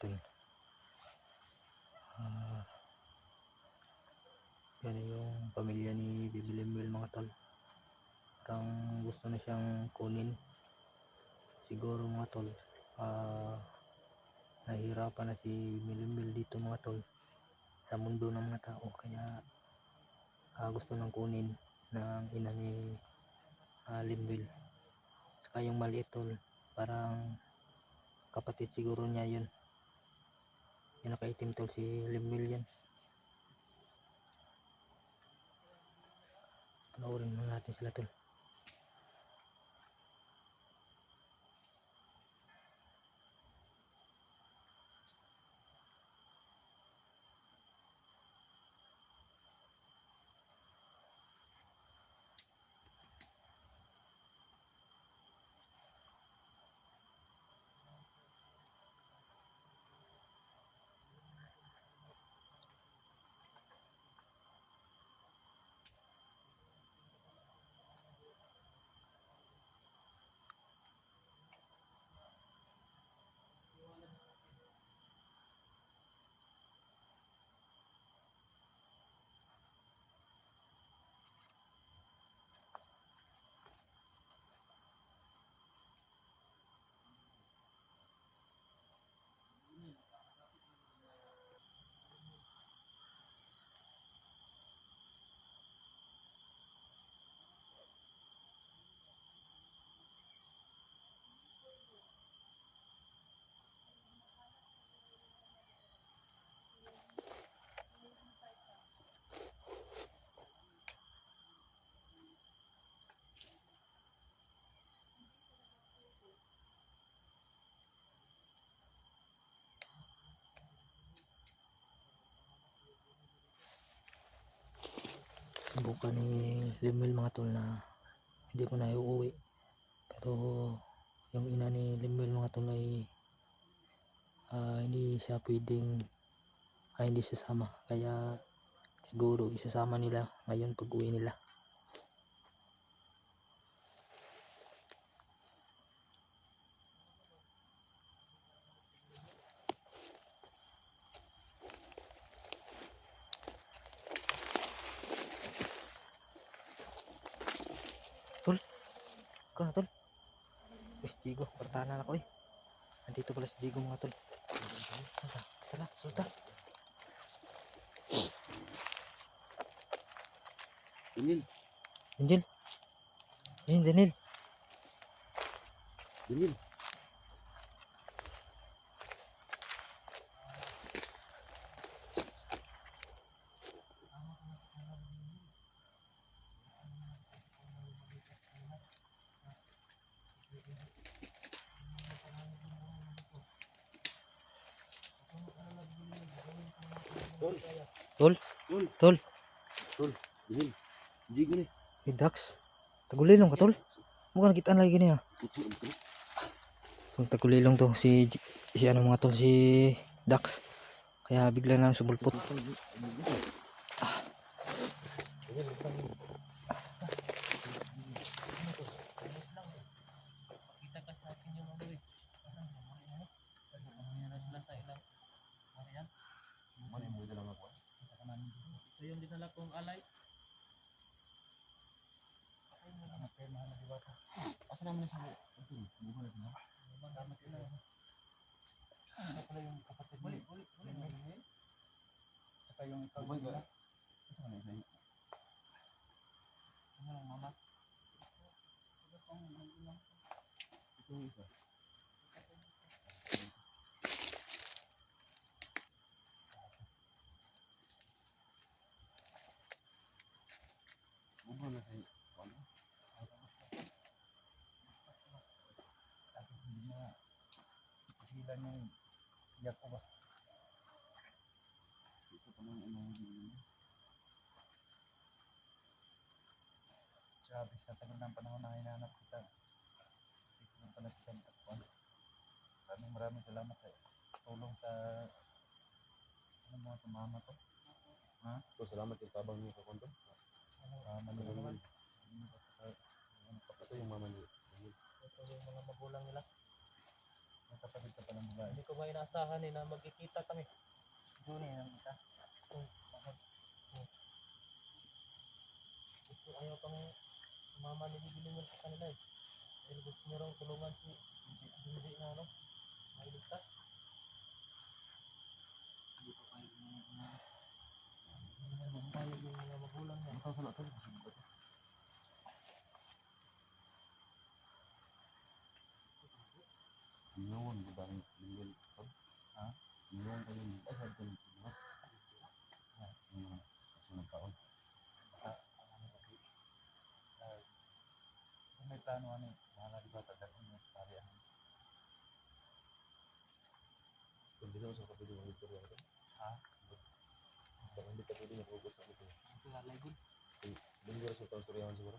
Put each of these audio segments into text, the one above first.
tol. Yan yung pamilya ni Bibi Lemuel mga tol. Parang gusto na siyang kunin. Siguro mga tol, nahihirapan na si Bibi Lemuel dito mga tol sa mundo ng mga tao, kaya gusto nang kunin ng ina ni Lemuel. Saka yung maliit tol, parang kapatid siguro niya yun. Yung nakaitim tol, si Lemuel yan. Panoorin mo natin sila tol. Subukan ni Lemuel mga tol na hindi mo na iuwi, pero yung ina ni Lemuel mga tol ay hindi siya pwedeng hindi sasama, kaya siguro isasama nila ngayon pag uwi nila. Tol, ikaw na tol. Si Jigo, partahanan ako eh. Nandito pala si Jigo mga tol. Tara, sulta. Daniel. Daniel. Daniel. Daniel. Tol. Tol. Tol. Daniel. Jigo ni. Dax. Tagulilong ka tol. Mukha nakitaan lagi niya. Puti ang tol. So, tagulilong to si ano mga tol, si Dax. Kaya bigla na sumulpot. Kita ka sa akin yung ano eh. Sila sa ilang marian. Mali mo lang ako. Ito yung dinala kong alay. Asa naman na siya? Bukan na siya. Magamit sila. Ano pala yung kapatid mo? Buli. Saka yung ikaw. Bukan ka. Asa na siya? Ano lang mama? Ito yung isa. Bukan na siya. Silan yung Jacob. Ito pa lang ano yung Grabe sa tagal ng panahon na hinahanap kita. Dito lang pala kita matagpuan. Maraming salamat sa tulong sa mga tumama to. So, salamat sa tabang niyo kakonto. Maraming naman. Ito yung mama niyo. Ito yung mga magulang nila. May kapatid ka pa ng babae. Hindi ko nga inaasahan na magkikita kami. Doon eh, ang isa. Gusto ayaw pang mama ni Bibi mo sa kanila eh. Dahil gusto niya raw tulungan si Hindi na ano, mailigtas. Hindi pa kayo magpapayag yung mga magulang niya. Ano tawag sa lahat? Kasi ba ito? Inyon, budang lingwil. Ha? Inyon kayo. Ay, sabi ko yung pinag. Yung mga kasunod taon. Baka, ano ba kayo? Kung may plano ano, mahala di ba tadaan yung parihan. Kung di naman sa kapatid yung istorya ito. Ha? Baka hindi ka pwede mag-ubos sa ito. Ang salalay good. Lingwil sa taon istoryahan siguro.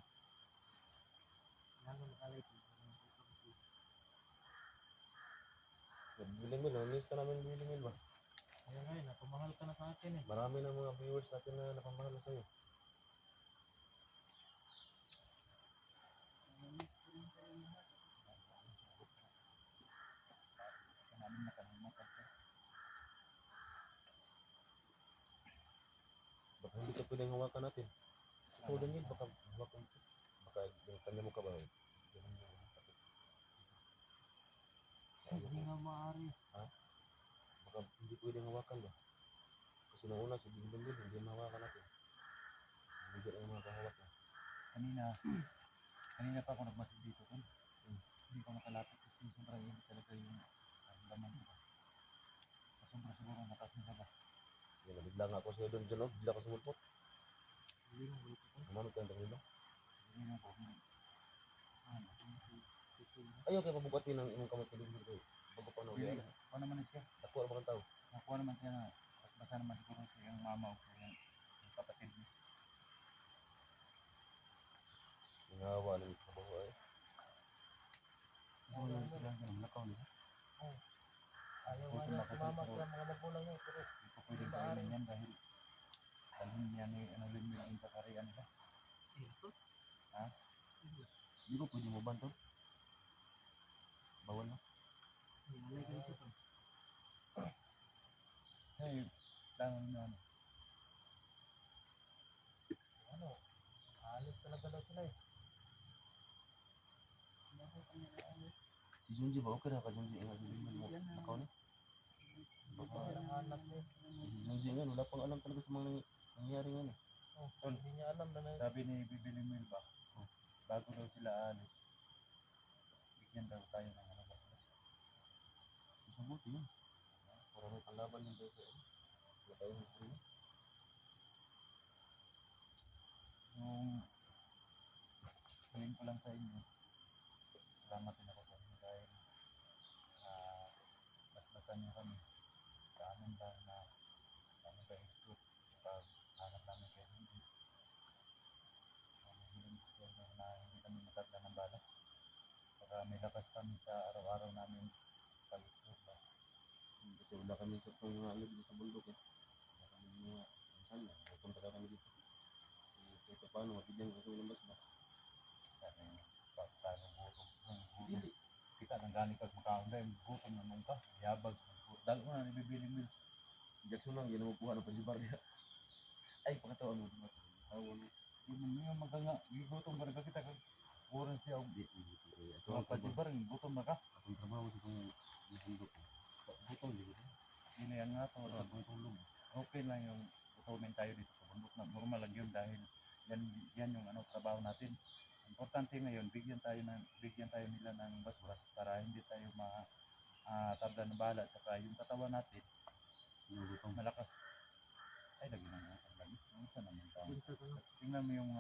Lalo nakalay good. Bilingwil, namiss ka namin bilingwil ba? Kaya ngayon, napamahal ka na sa akin eh. Marami ng mga viewers natin na napamahal na sa'yo. Namin nakalimutan ko. Baka hindi ka pwedeng hawakan natin. Ikaw din yun, baka hawakan mo. Baka yung kanya mo ka ba? Ganun mo. Hindi nga maaari. Baka hindi pwedeng hawakan ba? Kasi nung una, si Bilingwil, hindi mahawakan natin. Hindi ka mga kahawak na. Kanina pa ako nagmasig dito kun. Hindi ko makalapit kasi sobrang init talaga yung laman ko. Sobrang siguro mataas na ba? Bigla nga ako sa'yo doon dyan, oh. Bigla ka sumulpot. Hindi nga wala ko. Umanot ka ang tanglilo. Hindi na po. Ayaw kayo pabukatin ng imong kamay Bilingwil kayo. Bago pa na Hindi. ulit. Ako naman siya. Ako ang mga tao. Nakuha naman siya na basta naman siguro siya yung mama o yung kapatid niya. Nangawa ng kabaho ay. Kasi wala sila ganun. Nakaw nila. Ayaw nga niya sumama sa mga magulang niya. Pero Hindi ko pwedeng kainin yan dahil dalhin niya ni ano limil yung kakarian nila. ito. Hindi ko pwede mo banto. Bawal na. Nilalay ka nito. Hey, plano nyo ano? Ano? Alis talaga daw sila eh. Si Junji ba? Okay na ka Junji. Nga Bilingwil mo. Nakaw na. Baka walang anak niya. Si Junji nga, wala pang alam talaga sa mga nangyayari nga. Oh, hindi niya alam na Sabi ni Bibi Limil ba, bago daw sila alis, bigyan daw tayo ng ano ba? Masabuti yun. Para may panglaban yung dito. Wala tayong free. Yung sabihin ko lang sa inyo, salamat din ako sa inyo dahil basbasan niyo kami sa amin ba na kami sa istot pag hanap namin kayo hindi. Hiling ko yan na hindi kami matagla ng bala para may lakas kami sa araw-araw namin pag-istot ba. Kasi wala kami sa mga ano dito sa bundok eh. Wala kami mga sala. Pupunta ka kami dito. Kahit pa paano, mabigyan ko ng basbas. Kasi pagkano gutom. Hindi. Kita nang gani kag makaunda yung gutom na nung ka. Yabag. Dalo na ni Bibiling Mills. Jackson lang, ginawa kuha ng panjibar niya. Ay, pagkataon mo. Tawon. Yung maganga. Gutom ka na kita kag oras siya. Hindi. Ito Mga ang trabaho. pajibar, gutom na ka. Atong trabaho sa itong bundok. Butong din. Sino yan nga to? Wala pang tulog. Okay lang yung gutomin tayo dito sa bundok na normal lang yun dahil yan yung ano trabaho natin. Importante ngayon, bigyan tayo nila ng basbas para hindi tayo tabla ng bala at saka yung katawan natin Yung butong. malakas. Ay, lagi na nga lagi. Ano sa naman tao? Pinsa ka na. Tingnan mo yung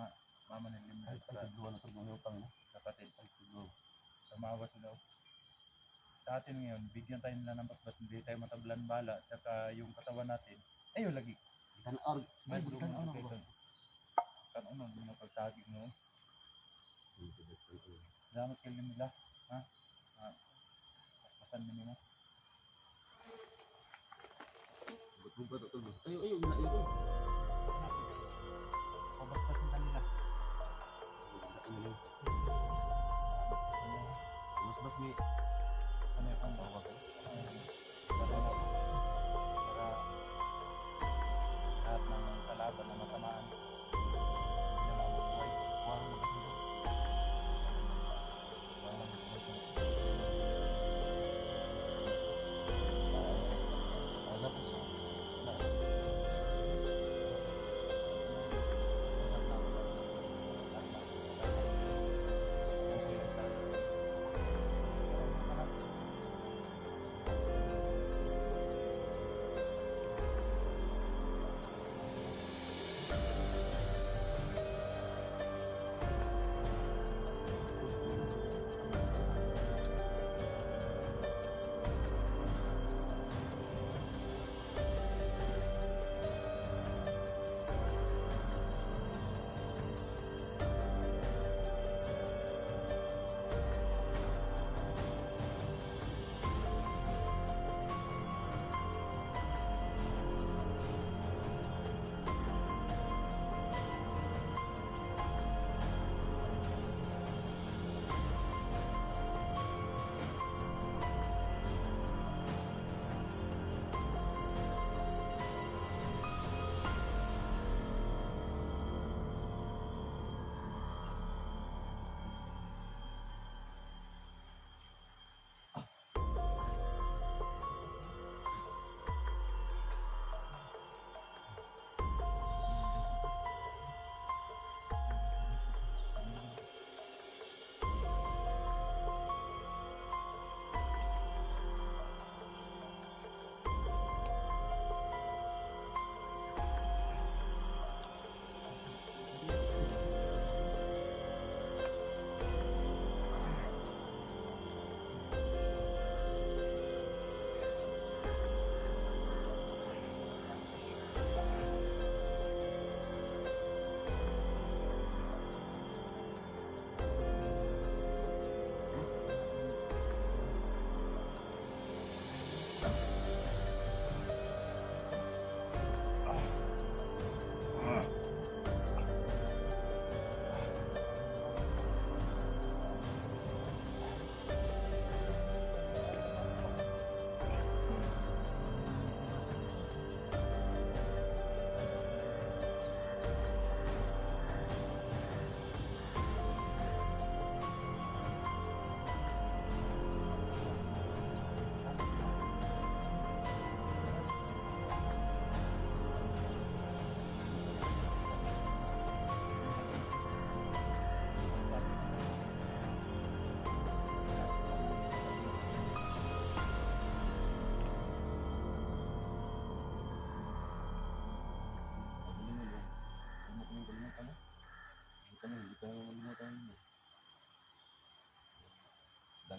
mama ni Lim Ay, para tagluwa na tagluwa yung utang na. kapatid. Ay, siguro. Tumawa sila. Sa atin ngayon, bigyan tayo nila ng basbas, hindi tayo matablan bala at saka yung katawan natin. Ayun lagi. Itan-ar. May Ay, bulong itan-ar mo na kay ba? kan ano pagsaging mo. Salamat kay Lim nila. Ha? Basbasan mo nila. Ba't ito? Ayaw, gina ito. Pabasbasin kanila. Mas may Sanay kang bawag.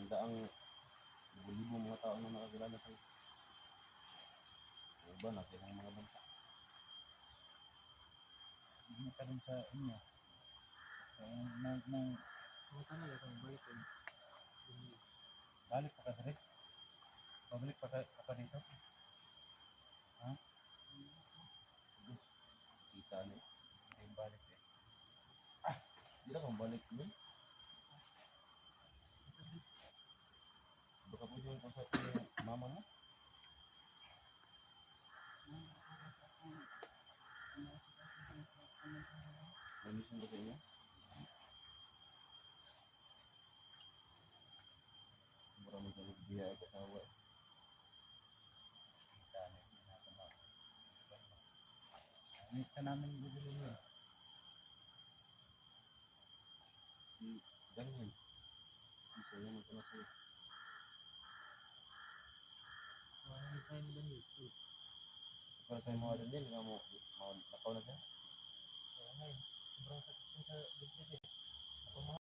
daang libo mga tao na nakakilala sa iyo. Yung iba nasa ibang mga bansa. Hindi ka rin sa inyo. So, balik pa ka sa rin? Pabalik pa ka dito? Ha? Kita niyo. Hindi yung balik eh. Di na kang balik mo. Baka pwede yung kusap yung mama mo. May mission ba sa inyo? Maraming kami biya ay kasawa. Kita na yun. Natin na. Miss ka namin bibili niyo. Si Daniel. Si saya magkano sa'yo. Para sa mga Daniel, nga mo nakaw na siya.